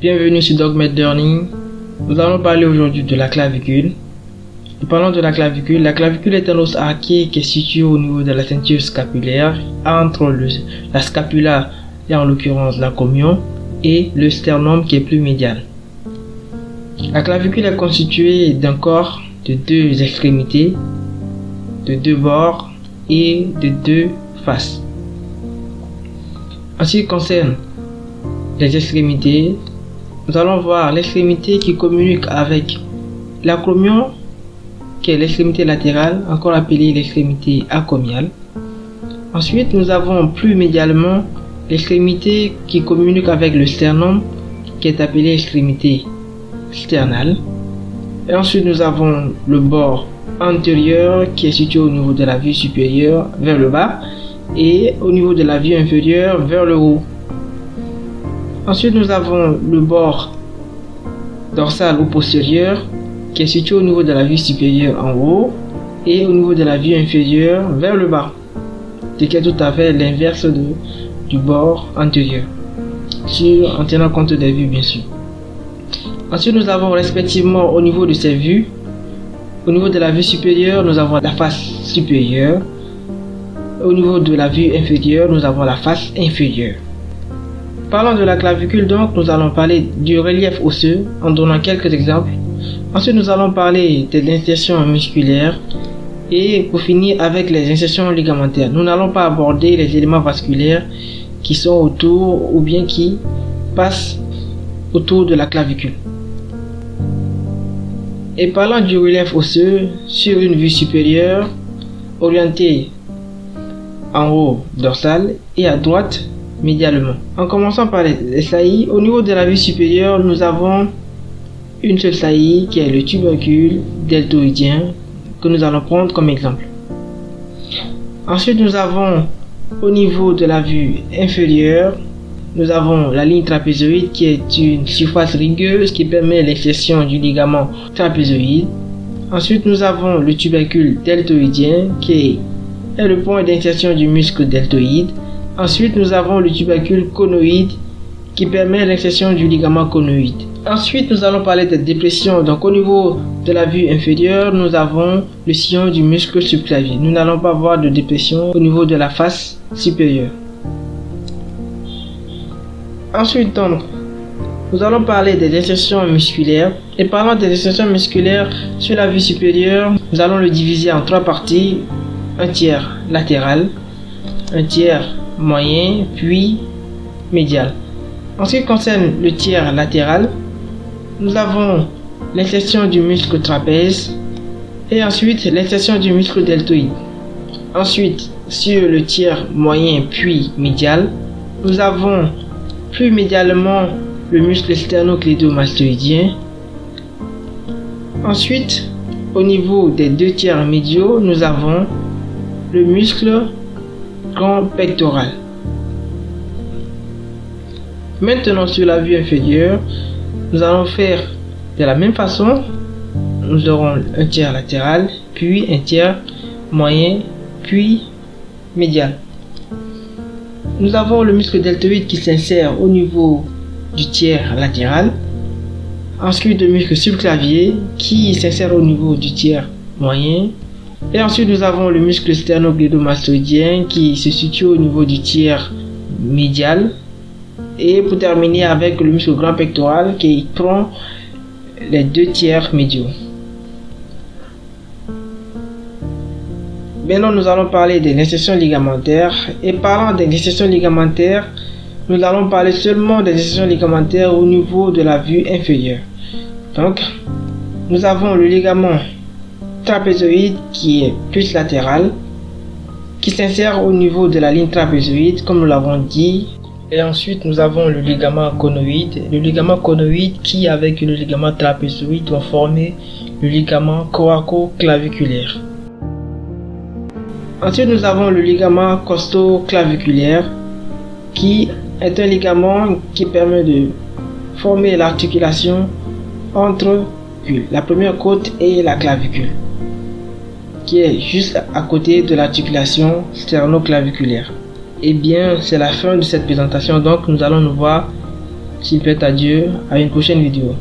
Bienvenue sur Dogmed Learning. Nous allons parler aujourd'hui de la clavicule. Nous parlons de la clavicule. La clavicule est un os archaïque qui est situé au niveau de la ceinture scapulaire entre la scapula et en l'occurrence l'acromion et le sternum qui est plus médial. La clavicule est constituée d'un corps de deux extrémités, de deux bords et de deux faces. En ce qui concerne les extrémités, nous allons voir l'extrémité qui communique avec l'acromion, qui est l'extrémité latérale, encore appelée l'extrémité acromiale. Ensuite, nous avons plus médialement l'extrémité qui communique avec le sternum, qui est appelée l'extrémité sternale. Et ensuite, nous avons le bord antérieur qui est situé au niveau de la vue supérieure vers le bas et au niveau de la vue inférieure vers le haut. Ensuite, nous avons le bord dorsal ou postérieur qui est situé au niveau de la vue supérieure en haut et au niveau de la vue inférieure vers le bas, ce qui est tout à fait l'inverse du bord antérieur, en tenant compte des vues bien sûr. Ensuite, nous avons respectivement au niveau de ces vues, au niveau de la vue supérieure, nous avons la face supérieure. Au niveau de la vue inférieure, nous avons la face inférieure. Parlant de la clavicule, donc, nous allons parler du relief osseux en donnant quelques exemples. Ensuite, nous allons parler des insertions musculaires et pour finir avec les insertions ligamentaires. Nous n'allons pas aborder les éléments vasculaires qui sont autour ou bien qui passent autour de la clavicule. Et parlant du relief osseux sur une vue supérieure orientée en haut dorsale et à droite médialement. En commençant par les saillies, au niveau de la vue supérieure, nous avons une seule saillie qui est le tubercule deltoïdien que nous allons prendre comme exemple. Ensuite, nous avons au niveau de la vue inférieure, nous avons la ligne trapézoïde qui est une surface rugueuse qui permet l'insertion du ligament trapézoïde. Ensuite, nous avons le tubercule deltoïdien qui est le point d'insertion du muscle deltoïde. Ensuite, nous avons le tubercule conoïde qui permet l'insertion du ligament conoïde. Ensuite, nous allons parler des dépressions. Donc, au niveau de la vue inférieure, nous avons le sillon du muscle subclavier. Nous n'allons pas voir de dépression au niveau de la face supérieure. Ensuite, donc, nous allons parler des insertions musculaires. Et parlant des insertions musculaires sur la vue supérieure, nous allons le diviser en trois parties. Un tiers latéral, un tiers moyen, puis médial. En ce qui concerne le tiers latéral, nous avons l'insertion du muscle trapèze et ensuite l'insertion du muscle deltoïde. Ensuite, sur le tiers moyen puis médial, nous avons plus médialement le muscle sternoclédomastoïdien. Ensuite, au niveau des deux tiers médiaux, nous avons le muscle grand pectoral. Maintenant, sur la vue inférieure, nous allons faire de la même façon. Nous aurons un tiers latéral, puis un tiers moyen, puis médial. Nous avons le muscle deltoïde qui s'insère au niveau du tiers latéral. Ensuite, le muscle subclavier qui s'insère au niveau du tiers moyen. Et ensuite, nous avons le muscle sternoclédomastoïdien qui se situe au niveau du tiers médial. Et pour terminer avec le muscle grand pectoral qui prend les deux tiers médiaux. Maintenant, nous allons parler des insertions ligamentaires. Et parlant des insertions ligamentaires, nous allons parler seulement des insertions ligamentaires au niveau de la vue inférieure. Donc, nous avons le ligament trapézoïde qui est plus latéral, qui s'insère au niveau de la ligne trapézoïde, comme nous l'avons dit. Et ensuite, nous avons le ligament conoïde. Le ligament conoïde qui, avec le ligament trapézoïde, vont former le ligament coraco-claviculaire. Ensuite, nous avons le ligament costo-claviculaire qui est un ligament qui permet de former l'articulation entre la première côte et la clavicule, qui est juste à côté de l'articulation sternoclaviculaire. Eh bien, c'est la fin de cette présentation, donc nous allons nous voir S'il plaît à Dieu, à une prochaine vidéo.